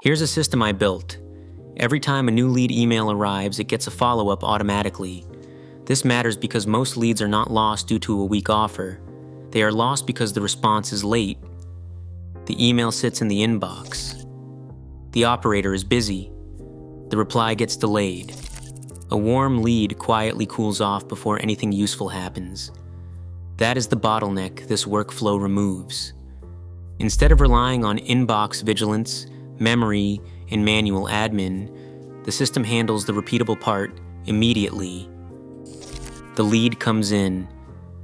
Here's a system I built. Every time a new lead email arrives, it gets a follow-up automatically. This matters because most leads are not lost due to a weak offer. They are lost because the response is late. The email sits in the inbox. The operator is busy. The reply gets delayed. A warm lead quietly cools off before anything useful happens. That is the bottleneck this workflow removes. Instead of relying on inbox vigilance, memory, and manual admin, the system handles the repeatable part immediately. The lead comes in,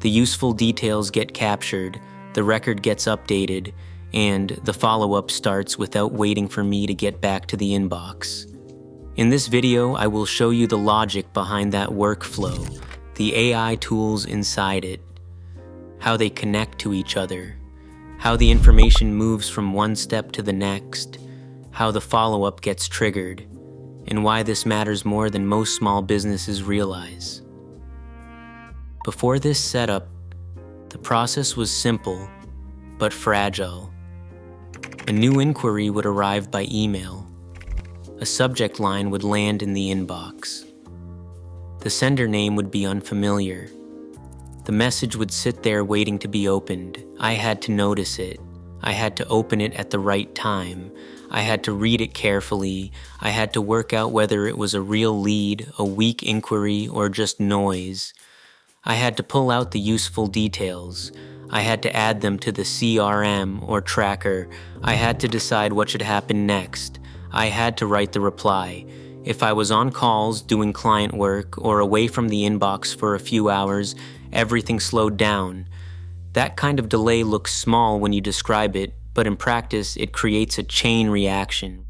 the useful details get captured, the record gets updated, and the follow-up starts without waiting for me to get back to the inbox. In this video, I will show you the logic behind that workflow, the AI tools inside it, how they connect to each other, how the information moves from one step to the next, how the follow-up gets triggered, and why this matters more than most small businesses realize. Before this setup, the process was simple, but fragile. A new inquiry would arrive by email. A subject line would land in the inbox. The sender name would be unfamiliar. The message would sit there waiting to be opened. I had to notice it. I had to open it at the right time. I had to read it carefully. I had to work out whether it was a real lead, a weak inquiry, or just noise. I had to pull out the useful details. I had to add them to the CRM or tracker. I had to decide what should happen next. I had to write the reply. If I was on calls, doing client work, or away from the inbox for a few hours, everything slowed down. That kind of delay looks small when you describe it, but in practice, it creates a chain reaction.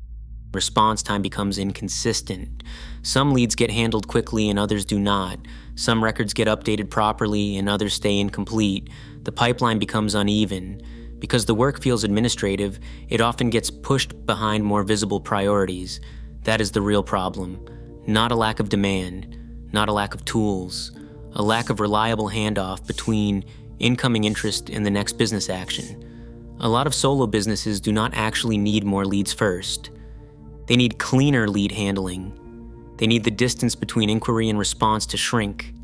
Response time becomes inconsistent. Some leads get handled quickly and others do not. Some records get updated properly and others stay incomplete. The pipeline becomes uneven. Because the work feels administrative, it often gets pushed behind more visible priorities. That is the real problem. Not a lack of demand, not a lack of tools, a lack of reliable handoff between incoming interest and the next business action. A lot of solo businesses do not actually need more leads first. They need cleaner lead handling. They need the distance between inquiry and response to shrink.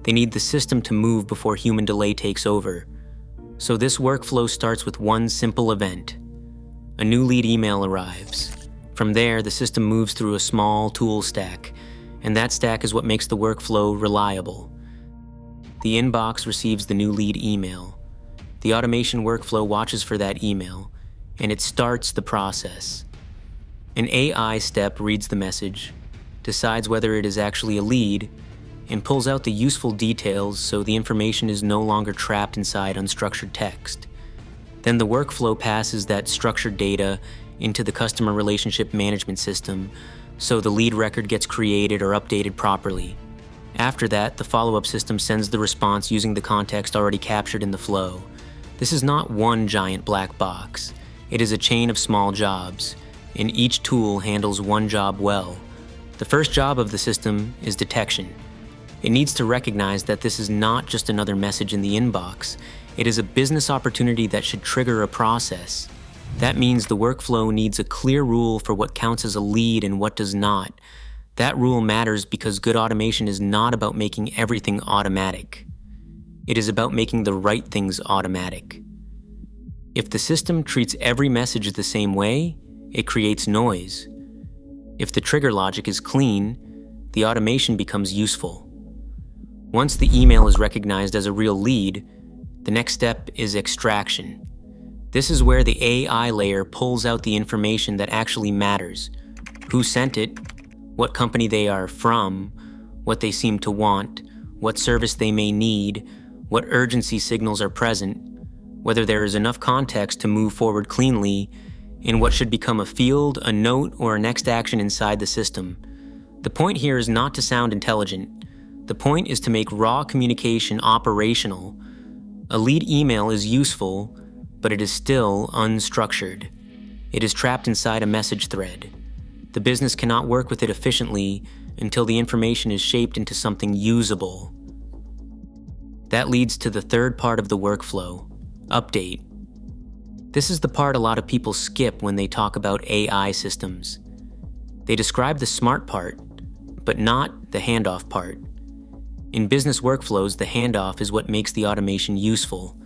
They need the system to move before human delay takes over. So this workflow starts with one simple event. A new lead email arrives. From there, the system moves through a small tool stack, and that stack is what makes the workflow reliable. The inbox receives the new lead email. The automation workflow watches for that email, and it starts the process. An AI step reads the message, decides whether it is actually a lead, and pulls out the useful details so the information is no longer trapped inside unstructured text. Then the workflow passes that structured data into the customer relationship management system so the lead record gets created or updated properly. After that, the follow-up system sends the response using the context already captured in the flow. This is not one giant black box. It is a chain of small jobs, and each tool handles one job well. The first job of the system is detection. It needs to recognize that this is not just another message in the inbox. It is a business opportunity that should trigger a process. That means the workflow needs a clear rule for what counts as a lead and what does not. That rule matters because good automation is not about making everything automatic. It is about making the right things automatic. If the system treats every message the same way, it creates noise. If the trigger logic is clean, the automation becomes useful. Once the email is recognized as a real lead, the next step is extraction. This is where the AI layer pulls out the information that actually matters. Who sent it, what company they are from, what they seem to want, what service they may need, what urgency signals are present, whether there is enough context to move forward cleanly, and what should become a field, a note, or a next action inside the system. The point here is not to sound intelligent. The point is to make raw communication operational. A lead email is useful, but it is still unstructured. It is trapped inside a message thread. The business cannot work with it efficiently until the information is shaped into something usable. That leads to the third part of the workflow, update. This is the part a lot of people skip when they talk about AI systems. They describe the smart part, but not the handoff part. In business workflows, the handoff is what makes the automation useful.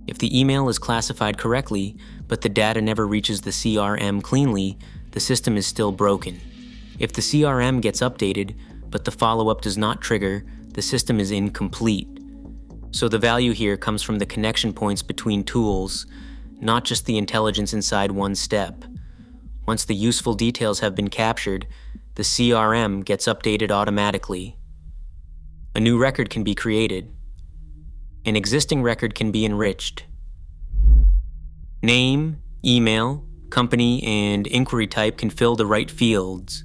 If the email is classified correctly, but the data never reaches the CRM cleanly, the system is still broken. If the CRM gets updated, but the follow-up does not trigger, the system is incomplete. So the value here comes from the connection points between tools, not just the intelligence inside one step. Once the useful details have been captured, the CRM gets updated automatically. A new record can be created. An existing record can be enriched. Name, email, company, and inquiry type can fill the right fields.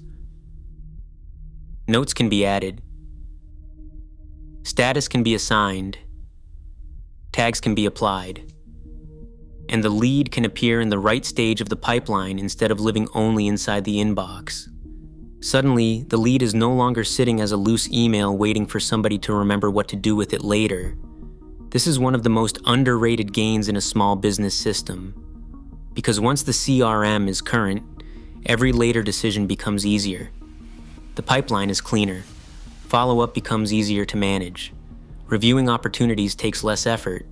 Notes can be added. Status can be assigned. Tags can be applied. And the lead can appear in the right stage of the pipeline instead of living only inside the inbox. Suddenly, the lead is no longer sitting as a loose email waiting for somebody to remember what to do with it later. This is one of the most underrated gains in a small business system. Because once the CRM is current, every later decision becomes easier. The pipeline is cleaner. Follow-up becomes easier to manage. Reviewing opportunities takes less effort,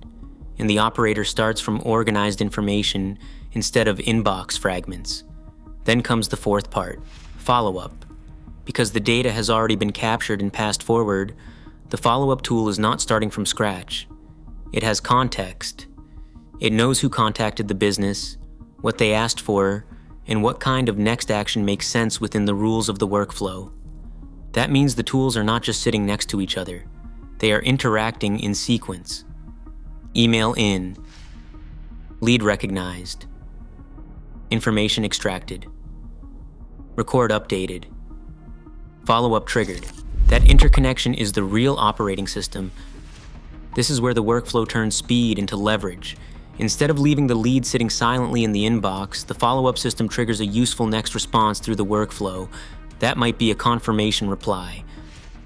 and the operator starts from organized information instead of inbox fragments. Then comes the fourth part, follow-up. Because the data has already been captured and passed forward, the follow-up tool is not starting from scratch. It has context. It knows who contacted the business, what they asked for, and what kind of next action makes sense within the rules of the workflow. That means the tools are not just sitting next to each other. They are interacting in sequence. Email in. Lead recognized. Information extracted. Record updated. Follow-up triggered. That interconnection is the real operating system. This is where the workflow turns speed into leverage. Instead of leaving the lead sitting silently in the inbox, the follow-up system triggers a useful next response through the workflow. That might be a confirmation reply,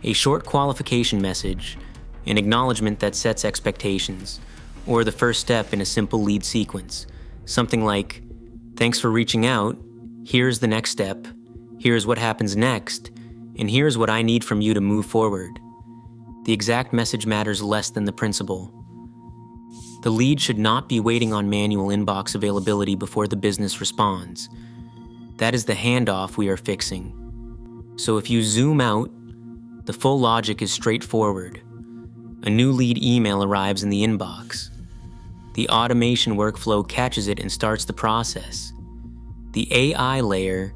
a short qualification message, an acknowledgement that sets expectations, or the first step in a simple lead sequence. Something like, "Thanks for reaching out. Here's the next step. Here's what happens next. And here's what I need from you to move forward." The exact message matters less than the principle. The lead should not be waiting on manual inbox availability before the business responds. That is the handoff we are fixing. So if you zoom out, the full logic is straightforward. A new lead email arrives in the inbox. The automation workflow catches it and starts the process. The AI layer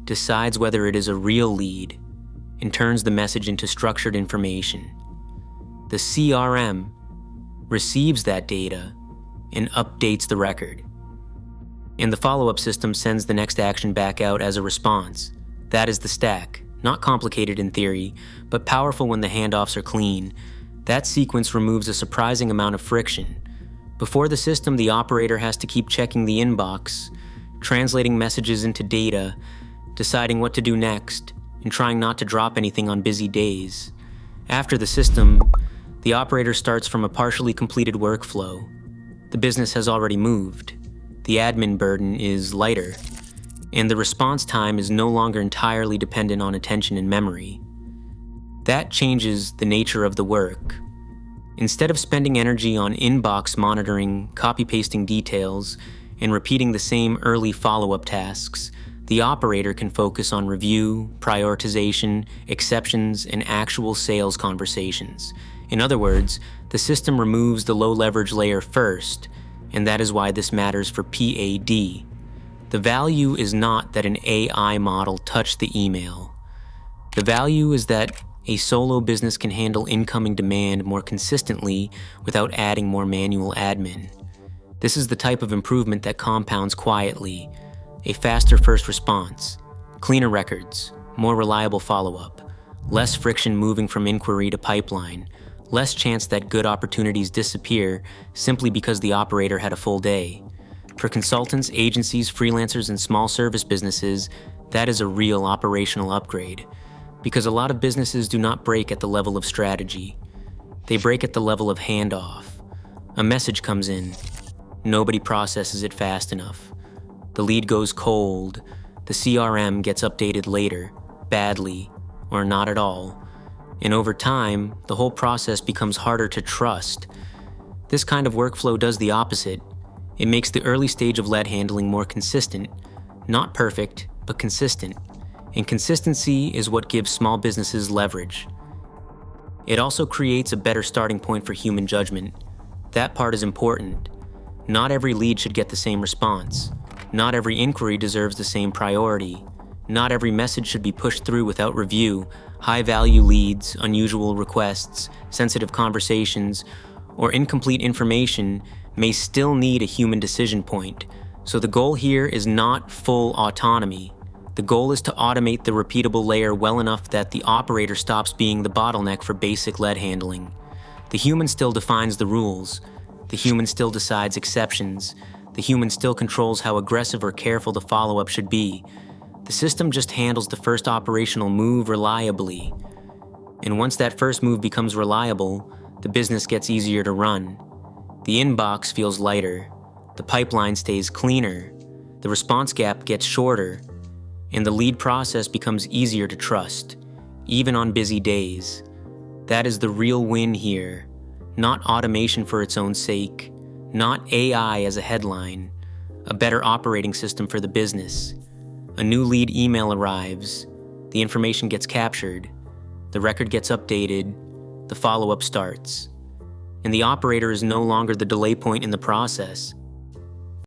decides whether it is a real lead and turns the message into structured information. The CRM receives that data and updates the record. And the follow-up system sends the next action back out as a response. That is the stack, not complicated in theory, but powerful when the handoffs are clean. That sequence removes a surprising amount of friction. Before the system, the operator has to keep checking the inbox, translating messages into data, deciding what to do next, and trying not to drop anything on busy days. After the system, the operator starts from a partially completed workflow. The business has already moved. The admin burden is lighter, and the response time is no longer entirely dependent on attention and memory. That changes the nature of the work. Instead of spending energy on inbox monitoring, copy-pasting details, and repeating the same early follow-up tasks, the operator can focus on review, prioritization, exceptions, and actual sales conversations. In other words, the system removes the low-leverage layer first, and that is why this matters for PAD. The value is not that an AI model touched the email. The value is that a solo business can handle incoming demand more consistently without adding more manual admin. This is the type of improvement that compounds quietly. A faster first response, cleaner records, more reliable follow-up, less friction moving from inquiry to pipeline, less chance that good opportunities disappear simply because the operator had a full day. For consultants, agencies, freelancers, and small service businesses, that is a real operational upgrade. Because a lot of businesses do not break at the level of strategy. They break at the level of handoff. A message comes in. Nobody processes it fast enough. The lead goes cold. The CRM gets updated later, badly, or not at all. And over time, the whole process becomes harder to trust. This kind of workflow does the opposite. It makes the early stage of lead handling more consistent. Not perfect, but consistent. And consistency is what gives small businesses leverage. It also creates a better starting point for human judgment. That part is important. Not every lead should get the same response. Not every inquiry deserves the same priority. Not every message should be pushed through without review. High-value leads, unusual requests, sensitive conversations, or incomplete information may still need a human decision point. So the goal here is not full autonomy. The goal is to automate the repeatable layer well enough that the operator stops being the bottleneck for basic lead handling. The human still defines the rules. The human still decides exceptions. The human still controls how aggressive or careful the follow-up should be. The system just handles the first operational move reliably. And once that first move becomes reliable, the business gets easier to run. The inbox feels lighter. The pipeline stays cleaner. The response gap gets shorter. And the lead process becomes easier to trust, even on busy days. That is the real win here. Not automation for its own sake. Not AI as a headline. A better operating system for the business. A new lead email arrives. The information gets captured. The record gets updated. The follow-up starts. And the operator is no longer the delay point in the process.